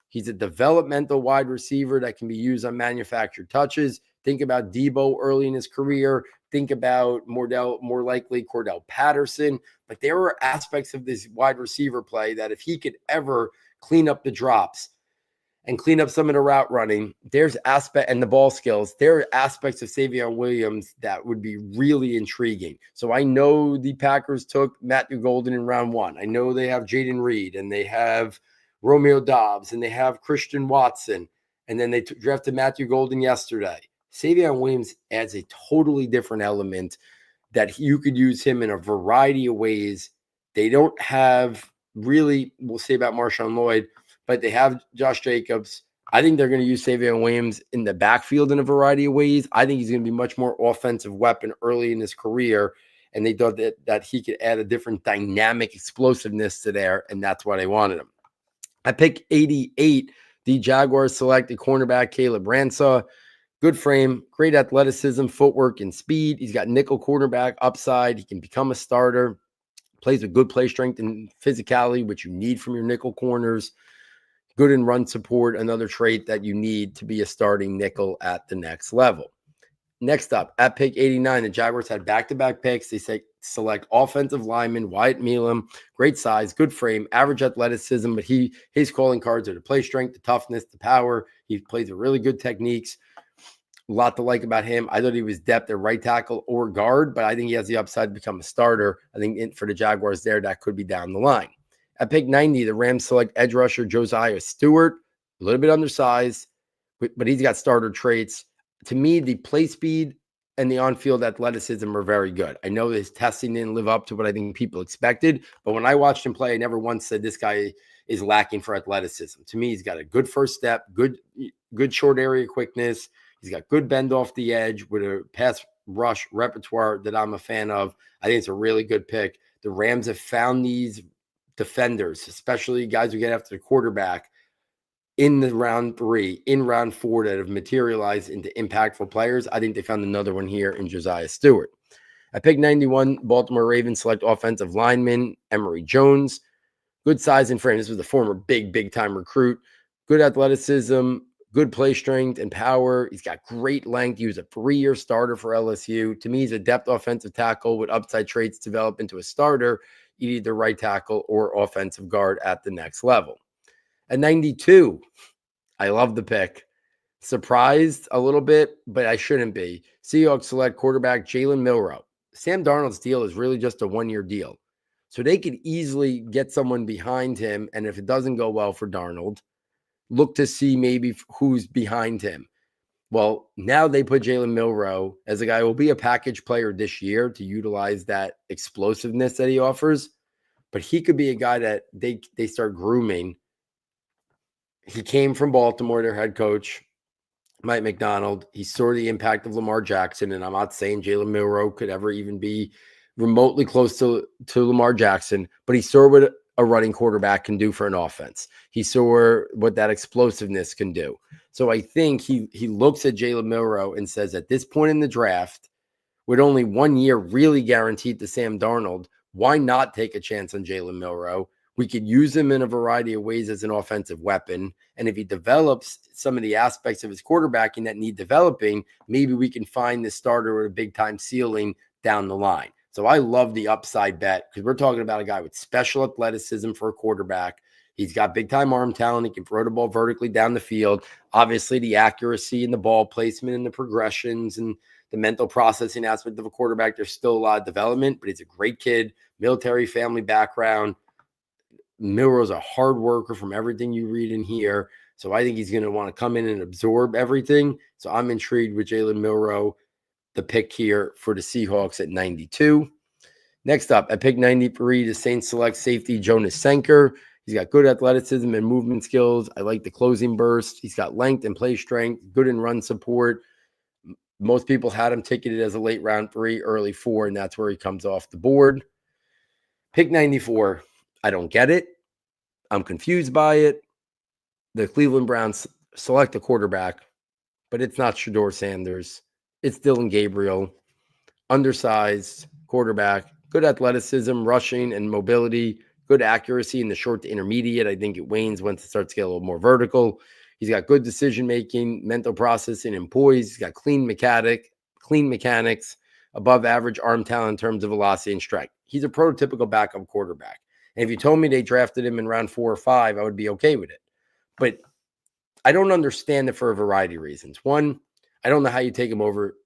He's a developmental wide receiver that can be used on manufactured touches. Think about Debo early in his career. Think about more likely Cordell Patterson. But there are aspects of this wide receiver play that if he could ever clean up the drops and clean up some of the route running, there's aspect and the ball skills. There are aspects of Savion Williams that would be really intriguing. So I know the Packers took Matthew Golden in round 1. I know they have Jaden Reed and they have Romeo Doubs, and they have Christian Watson, and then they drafted Matthew Golden yesterday. Savion Williams adds a totally different element that you could use him in a variety of ways. They don't have really, we'll say about Marshawn Lloyd, but they have Josh Jacobs. I think they're going to use Savion Williams in the backfield in a variety of ways. I think he's going to be much more offensive weapon early in his career, and they thought that he could add a different dynamic explosiveness to there, and that's why they wanted him. At pick 88, the Jaguars selected cornerback Caleb Ransah. Good frame, great athleticism, footwork, and speed. He's got nickel quarterback upside. He can become a starter. Plays with good play strength and physicality, which you need from your nickel corners. Good in run support, another trait that you need to be a starting nickel at the next level. Next up, at pick 89, the Jaguars had back-to-back picks. They select offensive lineman Wyatt Milam. Great size, good frame, average athleticism, but his calling cards are the play strength, the toughness, the power. He plays with really good techniques. A lot to like about him. I thought he was depth at right tackle or guard, but I think he has the upside to become a starter. I think for the Jaguars there, that could be down the line. At pick 90, the Rams select edge rusher Josiah Stewart. A little bit undersized, but he's got starter traits. To me, the play speed and the on-field athleticism are very good. I know his testing didn't live up to what I think people expected, but when I watched him play, I never once said this guy is lacking for athleticism. To me, he's got a good first step, good short area quickness. He's got good bend off the edge with a pass rush repertoire that I'm a fan of. I think it's a really good pick. The Rams have found these defenders, especially guys who get after the quarterback, in the round 3, in round 4 that have materialized into impactful players. I think they found another one here in Josiah Stewart. At pick 91, Baltimore Ravens select offensive lineman Emory Jones. Good size and frame. This was the former big-time recruit. Good athleticism, good play strength and power. He's got great length. He was a 3-year starter for LSU. To me, he's a depth offensive tackle with upside traits develop into a starter, either right tackle or offensive guard at the next level. At 92, I love the pick. Surprised a little bit, but I shouldn't be. Seahawks select quarterback Jalen Milroe. Sam Darnold's deal is really just a 1-year deal. So they could easily get someone behind him, and if it doesn't go well for Darnold, look to see maybe who's behind him. Well, now they put Jalen Milroe as a guy who will be a package player this year to utilize that explosiveness that he offers, but he could be a guy that they start grooming. He came from Baltimore, their head coach, Mike McDonald. He saw the impact of Lamar Jackson, and I'm not saying Jalen Milroe could ever even be remotely close to Lamar Jackson, but he saw what a running quarterback can do for an offense. He saw what that explosiveness can do. So I think he looks at Jalen Milroe and says, at this point in the draft, with only 1 year really guaranteed to Sam Darnold, why not take a chance on Jalen Milroe? We could use him in a variety of ways as an offensive weapon. And if he develops some of the aspects of his quarterbacking that need developing, maybe we can find the starter with a big-time ceiling down the line. So I love the upside bet because we're talking about a guy with special athleticism for a quarterback. He's got big-time arm talent. He can throw the ball vertically down the field. Obviously, the accuracy and the ball placement and the progressions and the mental processing aspect of a quarterback, there's still a lot of development, but he's a great kid, military family background. Milrow's a hard worker from everything you read in here. So I think he's going to want to come in and absorb everything. So I'm intrigued with Jalen Milrow, the pick here for the Seahawks at 92. Next up, at pick 93, the Saints select safety Jonas Senker. He's got good athleticism and movement skills. I like the closing burst. He's got length and play strength, good in run support. Most people had him ticketed as a late round 3, early 4, and that's where he comes off the board. Pick 94, I don't get it. I'm confused by it. The Cleveland Browns select a quarterback, but it's not Shedeur Sanders. It's Dylan Gabriel, undersized quarterback, good athleticism, rushing, and mobility, good accuracy in the short to intermediate. I think it wanes once it starts to get a little more vertical. He's got good decision-making, mental processing, and poise. He's got clean mechanics, above average arm talent in terms of velocity and strength. He's a prototypical backup quarterback. And if you told me they drafted him in round 4 or 5, I would be okay with it. But I don't understand it for a variety of reasons. One, I don't know how you take him over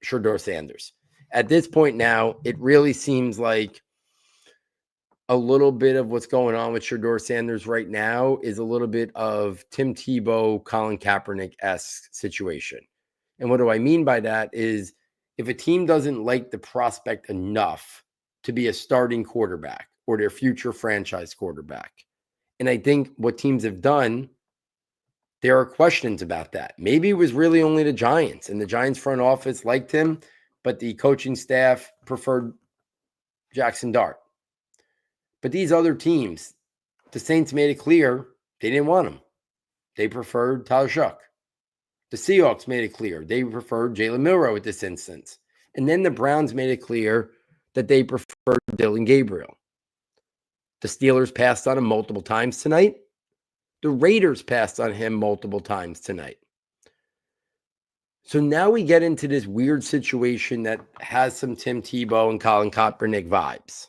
Shedeur Sanders. At this point now, it really seems like a little bit of what's going on with Shedeur Sanders right now is a little bit of Tim Tebow, Colin Kaepernick-esque situation. And what do I mean by that is if a team doesn't like the prospect enough to be a starting quarterback or their future franchise quarterback, and I think what teams have done, there are questions about that. Maybe it was really only the Giants, and the Giants front office liked him, but the coaching staff preferred Jackson Dart. But these other teams, the Saints made it clear they didn't want him. They preferred Tyler Shuck. The Seahawks made it clear they preferred Jalen Milrow at this instance. And then the Browns made it clear that they preferred Dylan Gabriel. The Steelers passed on him multiple times tonight. The Raiders passed on him multiple times tonight. So now we get into this weird situation that has some Tim Tebow and Colin Kaepernick vibes.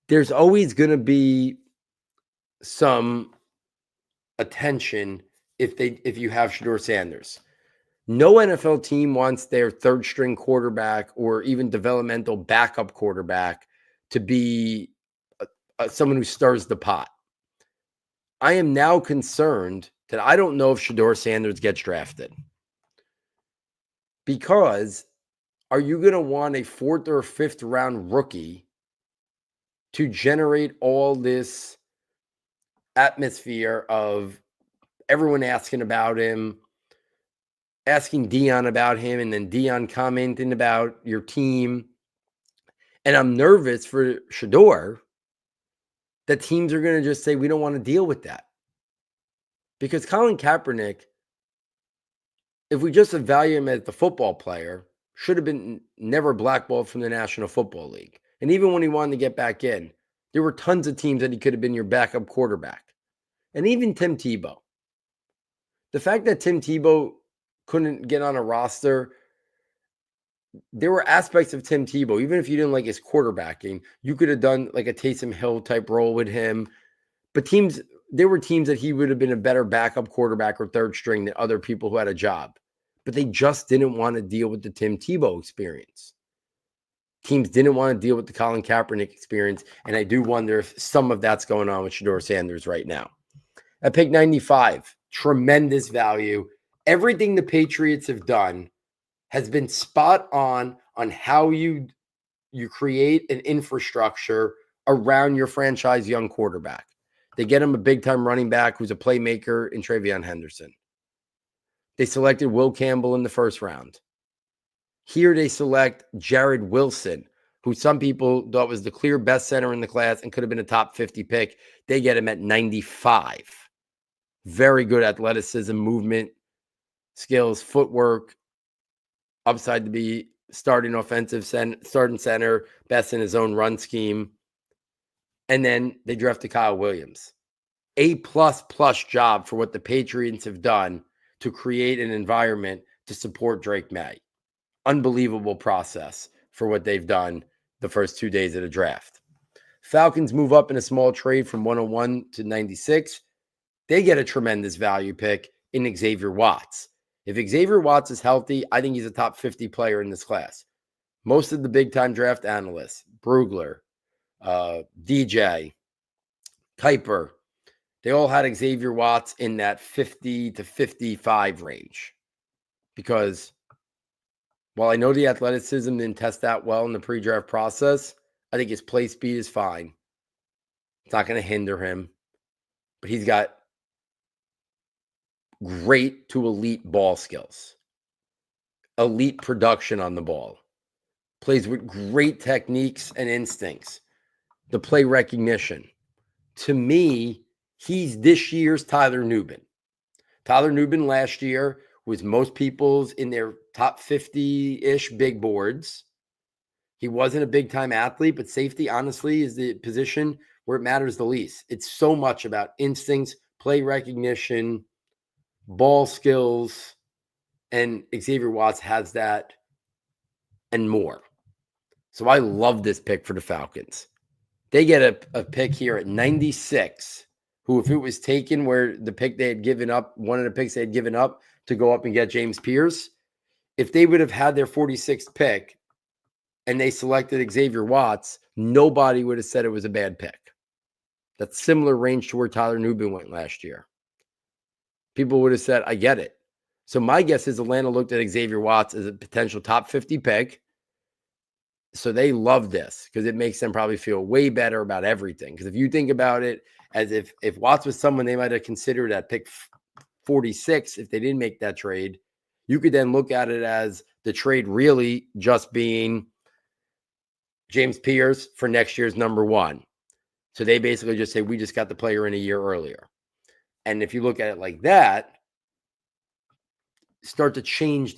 There's always going to be some attention if you have Shedeur Sanders. No NFL team wants their third string quarterback or even developmental backup quarterback to be someone who stirs the pot. I am now concerned that I don't know if Shedeur Sanders gets drafted. Because are you going to want a 4th or 5th round rookie to generate all this atmosphere of everyone asking about him, asking Dion about him, and then Dion commenting about your team? And I'm nervous for Shedeur that teams are going to just say, we don't want to deal with that. Because Colin Kaepernick, if we just evaluate him as the football player, should have been never blackballed from the National Football League. And even when he wanted to get back in, there were tons of teams that he could have been your backup quarterback. And even Tim Tebow. The fact that Tim Tebow couldn't get on a roster, there were aspects of Tim Tebow, even if you didn't like his quarterbacking, you could have done like a Taysom Hill type role with him. But there were teams that he would have been a better backup quarterback or third string than other people who had a job. But they just didn't want to deal with the Tim Tebow experience. Teams didn't want to deal with the Colin Kaepernick experience, and I do wonder if some of that's going on with Shedeur Sanders right now. At pick 95, tremendous value. Everything the Patriots have done has been spot on how you create an infrastructure around your franchise young quarterback. They get him a big-time running back who's a playmaker in Travion Henderson. They selected Will Campbell in the first round. Here they select Jared Wilson, who some people thought was the clear best center in the class and could have been a top 50 pick. They get him at 95. Very good athleticism, movement, skills, footwork, upside to be starting center, best in his own run scheme. And then they drafted Kyle Williams. A++ job for what the Patriots have done to create an environment to support Drake May. Unbelievable process. for what they've done the first 2 days of the draft. Falcons move up in a small trade from 101 to 96. They get a tremendous value pick in Xavier Watts. If Xavier Watts is healthy, I think he's a top 50 player in this class. Most of the big-time draft analysts, Brugler, DJ, Kuiper, they all had Xavier Watts in that 50 to 55 range. Because while I know the athleticism didn't test out well in the pre-draft process, I think his play speed is fine. It's not going to hinder him. But he's got great to elite ball skills. Elite production on the ball. Plays with great techniques and instincts. The play recognition. To me, he's this year's Tyler Nubin. Tyler Nubin last year was most people's in their top 50-ish big boards. He wasn't a big-time athlete, but safety, honestly, is the position where it matters the least. It's so much about instincts, play recognition, ball skills, and Xavier Watts has that and more. So I love this pick for the Falcons. They get a pick here at 96, who, if it was taken where the pick they had given up, one of the picks they had given up to go up and get James Pierce, if they would have had their 46th pick and they selected Xavier Watts, nobody would have said it was a bad pick. That's similar range to where Tyler Nubin went last year. People would have said, I get it. So my guess is Atlanta looked at Xavier Watts as a potential top 50 pick. So they love this because it makes them probably feel way better about everything. Because if you think about it as if Watts was someone they might have considered at pick 46, if they didn't make that trade, you could then look at it as the trade really just being James Pierce for next year's number one. So they basically just say, we just got the player in a year earlier. And if you look at it like that, start to change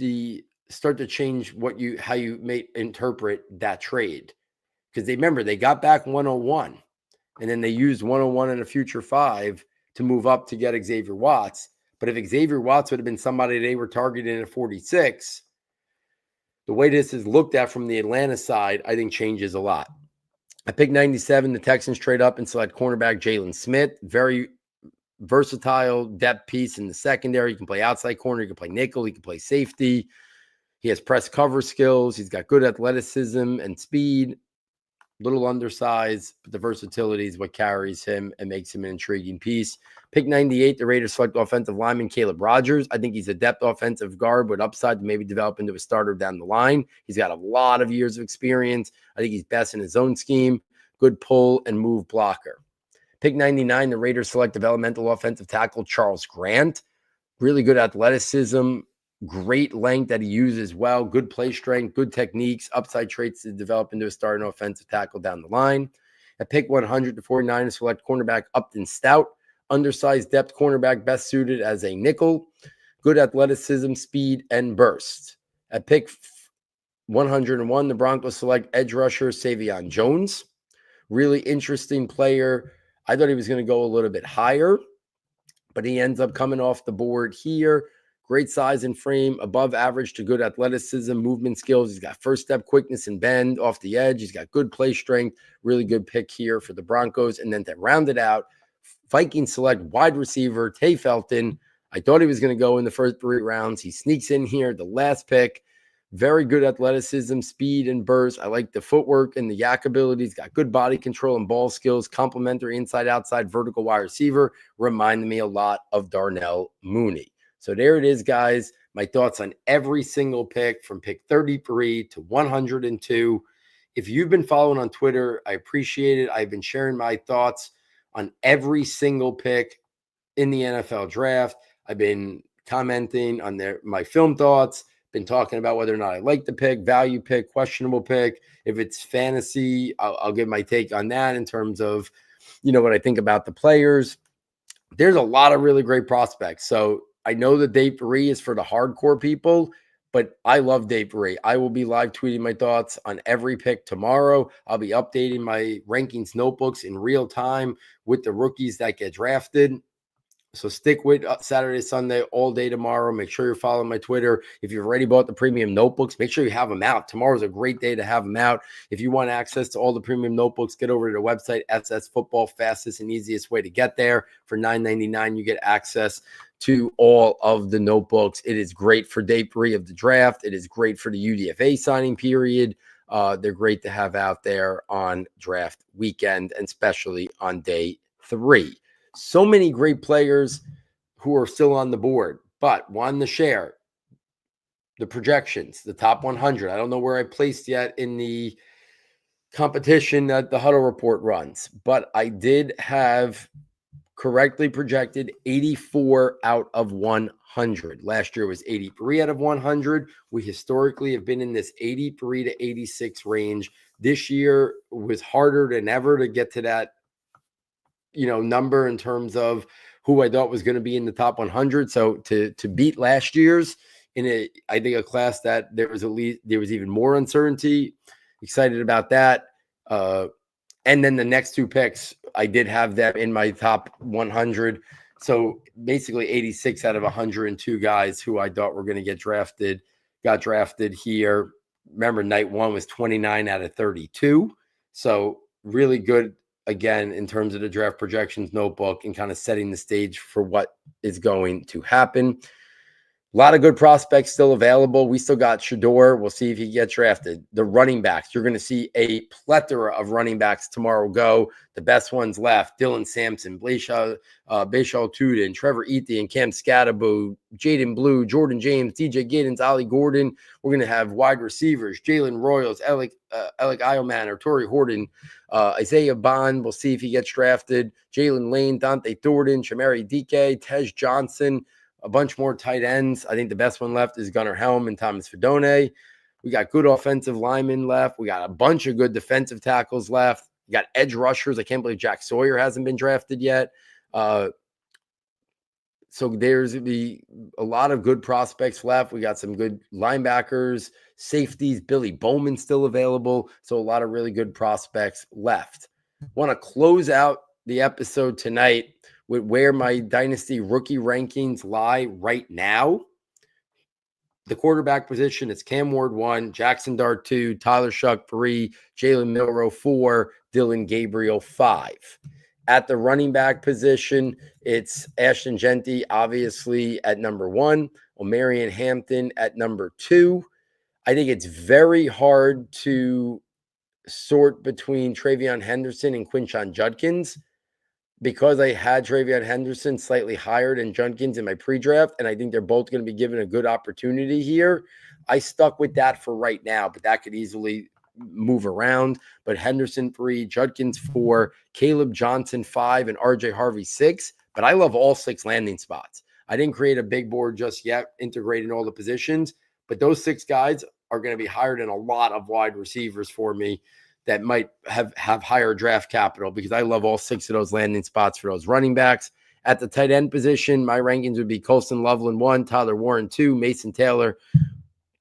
how you may interpret that trade. Because they got back 101 and then they used 101 in a future 5 to move up to get Xavier Watts. But if Xavier Watts would have been somebody they were targeting at 46, the way this is looked at from the Atlanta side, I think changes a lot. At pick 97, the Texans trade up and select cornerback Jalen Smith. Very versatile depth piece in the secondary. You can play outside corner. You can play nickel. You can play safety. He has press cover skills. He's got good athleticism and speed. Little undersized, but the versatility is what carries him and makes him an intriguing piece. Pick 98, the Raiders select offensive lineman Caleb Rogers. I think he's a depth offensive guard with upside to maybe develop into a starter down the line. He's got a lot of years of experience. I think he's best in his own scheme. Good pull and move blocker. Pick 99, the Raiders select developmental offensive tackle Charles Grant. Really good athleticism, great length that he uses well, good play strength, good techniques, upside traits to develop into a starting offensive tackle down the line. At pick 100, the 49ers select cornerback Upton Stout, undersized depth cornerback, best suited as a nickel, good athleticism, speed, and burst. At pick 101, the Broncos select edge rusher Savion Jones. Really interesting player. I thought he was going to go a little bit higher, but he ends up coming off the board here. Great size and frame, above average to good athleticism, movement skills. He's got first step quickness and bend off the edge. He's got good play strength. Really good pick here for the Broncos. And then to round it out, Vikings select wide receiver Tay Felton. I thought he was going to go in the first 3 rounds. He sneaks in here, the last pick. Very good athleticism, speed, and burst. I like the footwork and the yak ability. He's got good body control and ball skills. Complementary inside-outside vertical wide receiver. Reminded me a lot of Darnell Mooney. So there it is, guys. My thoughts on every single pick from pick 33 to 102. If you've been following on Twitter, I appreciate it. I've been sharing my thoughts on every single pick in the NFL draft. I've been commenting on my film thoughts, been talking about whether or not I like the pick, value pick, questionable pick. If it's fantasy, I'll give my take on that in terms of, what I think about the players. There's a lot of really great prospects. So I know that day 3 is for the hardcore people, but I love day 3. I will be live tweeting my thoughts on every pick tomorrow. I'll be updating my rankings notebooks in real time with the rookies that get drafted. So stick with Saturday, Sunday, all day tomorrow. Make sure you're following my Twitter. If you've already bought the premium notebooks, make sure you have them out. Tomorrow's a great day to have them out. If you want access to all the premium notebooks, get over to the website, SS Football, fastest and easiest way to get there. For $9.99, you get access to all of the notebooks. It is great for day 3 of the draft. It is great for the UDFA signing period. They're great to have out there on draft weekend, and especially on day 3. So many great players who are still on the board, but wanting to share the projections, the top 100. I don't know where I placed yet in the competition that the Huddle Report runs, but I did have correctly projected 84 out of 100. Last year was 83 out of 100. We historically have been in this 83 to 86 range. This year was harder than ever to get to that number in terms of who I thought was going to be in the top 100. So to beat last year's in I think a class that there was even more uncertainty. Excited about that. And then the next 2 picks, I did have them in my top 100. So basically 86 out of 102 guys who I thought were going to get drafted, got drafted here. Remember, night 1 was 29 out of 32. So really good, again, in terms of the draft projections notebook and kind of setting the stage for what is going to happen. A lot of good prospects still available. We still got Shador. We'll see if he gets drafted. The running backs, you're going to see a plethora of running backs tomorrow go. The best ones left: Dylan Sampson, Bashal Tudin, Trevor Etienne, Cam Scatterbo, Jaden Blue, Jordan James, DJ Giddens, Ollie Gordon. We're going to have wide receivers: Jalen Royals, Alec Ioman, or Torrey Horton, Isaiah Bond. We'll see if he gets drafted. Jalen Lane, Dante Thornton, Shamari DK, Tej Johnson. A bunch more tight ends. I think the best one left is Gunnar Helm and Thomas Fedone. We got good offensive linemen left. We got a bunch of good defensive tackles left. We got edge rushers. I can't believe Jack Sawyer hasn't been drafted yet. So there's a lot of good prospects left. We got some good linebackers, safeties. Billy Bowman still available. So a lot of really good prospects left. Want to close out the episode tonight with where my Dynasty rookie rankings lie right now. The quarterback position, it's Cam Ward 1, Jackson Dart 2, Tyler Shuck 3, Jalen Milroe 4, Dylan Gabriel 5. At the running back position, it's Ashton Genty, obviously, at number 1, Omarion Hampton at number 2. I think it's very hard to sort between Travion Henderson and Quinshon Judkins, because I had Travion Henderson slightly higher than Judkins in my pre-draft, and I think they're both going to be given a good opportunity here. I stuck with that for right now, but that could easily move around. But Henderson 3, Judkins 4, Caleb Johnson 5, and RJ Harvey 6. But I love all 6 landing spots. I didn't create a big board just yet, integrating all the positions, but those 6 guys are going to be higher than a lot of wide receivers for me that might have higher draft capital, because I love all 6 of those landing spots for those running backs. At the tight end position, my rankings would be Colston Loveland 1, Tyler Warren 2, Mason Taylor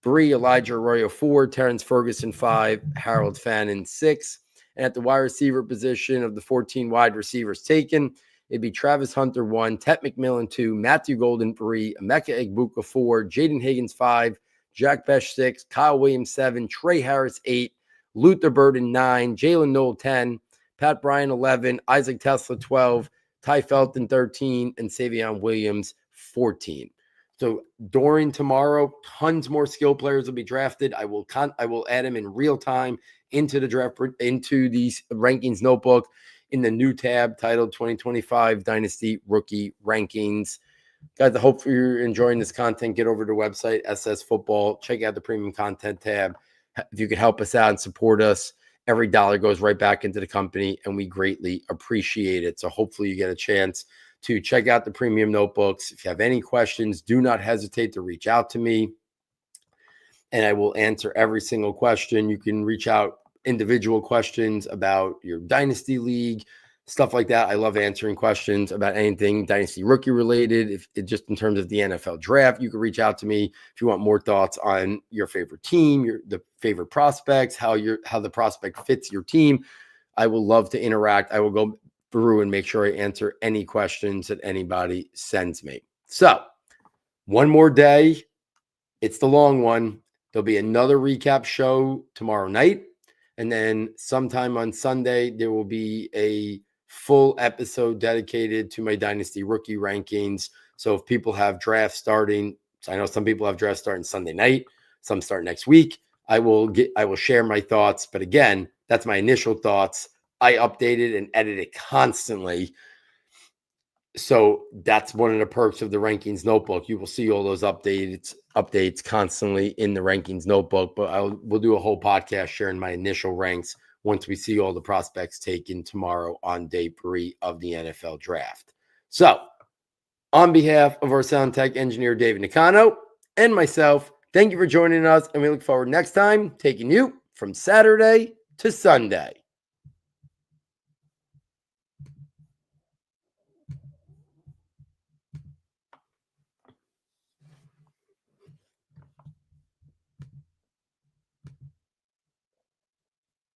3, Elijah Arroyo 4, Terrence Ferguson 5, Harold Fannin 6. And at the wide receiver position, of the 14 wide receivers taken, it'd be Travis Hunter 1, Tet McMillan 2, Matthew Golden 3, Emeka Egbuka 4, Jaden Higgins 5, Jack Besh 6, Kyle Williams 7, Trey Harris 8, Luther Burden 9, Jalen Noel 10, Pat Bryant 11, Isaac Tesla 12, Ty Felton 13, and Savion Williams 14. So during tomorrow, tons more skill players will be drafted. I will add them in real time into the draft, into these rankings notebook in the new tab titled 2025 Dynasty Rookie Rankings. Guys, I hope you're enjoying this content. Get over to the website, SS Football. Check out the premium content tab. If you could help us out and support us, every dollar goes right back into the company, and we greatly appreciate it. So hopefully you get a chance to check out the premium notebooks. If you have any questions, do not hesitate to reach out to me, and I will answer every single question. You can reach out individual questions about your Dynasty League, stuff like that. I love answering questions about anything Dynasty Rookie related. If it just in terms of the NFL draft, you can reach out to me if you want more thoughts on your favorite team, the favorite prospects, how the prospect fits your team. I will love to interact. I will go through and make sure I answer any questions that anybody sends me. So, one more day. It's the long one. There'll be another recap show tomorrow night. And then sometime on Sunday, there will be a full episode dedicated to my Dynasty Rookie Rankings. So if people have drafts starting, I know some people have drafts starting Sunday night, some start next week. I will share my thoughts. But again, that's my initial thoughts. I update it and edit it constantly. So that's one of the perks of the Rankings Notebook. You will see all those updates constantly in the Rankings Notebook, but we'll do a whole podcast sharing my initial ranks once we see all the prospects taken tomorrow on day 3 of the NFL Draft. So on behalf of our sound tech engineer, David Nakano, and myself, thank you for joining us, and we look forward next time taking you from Saturday to Sunday.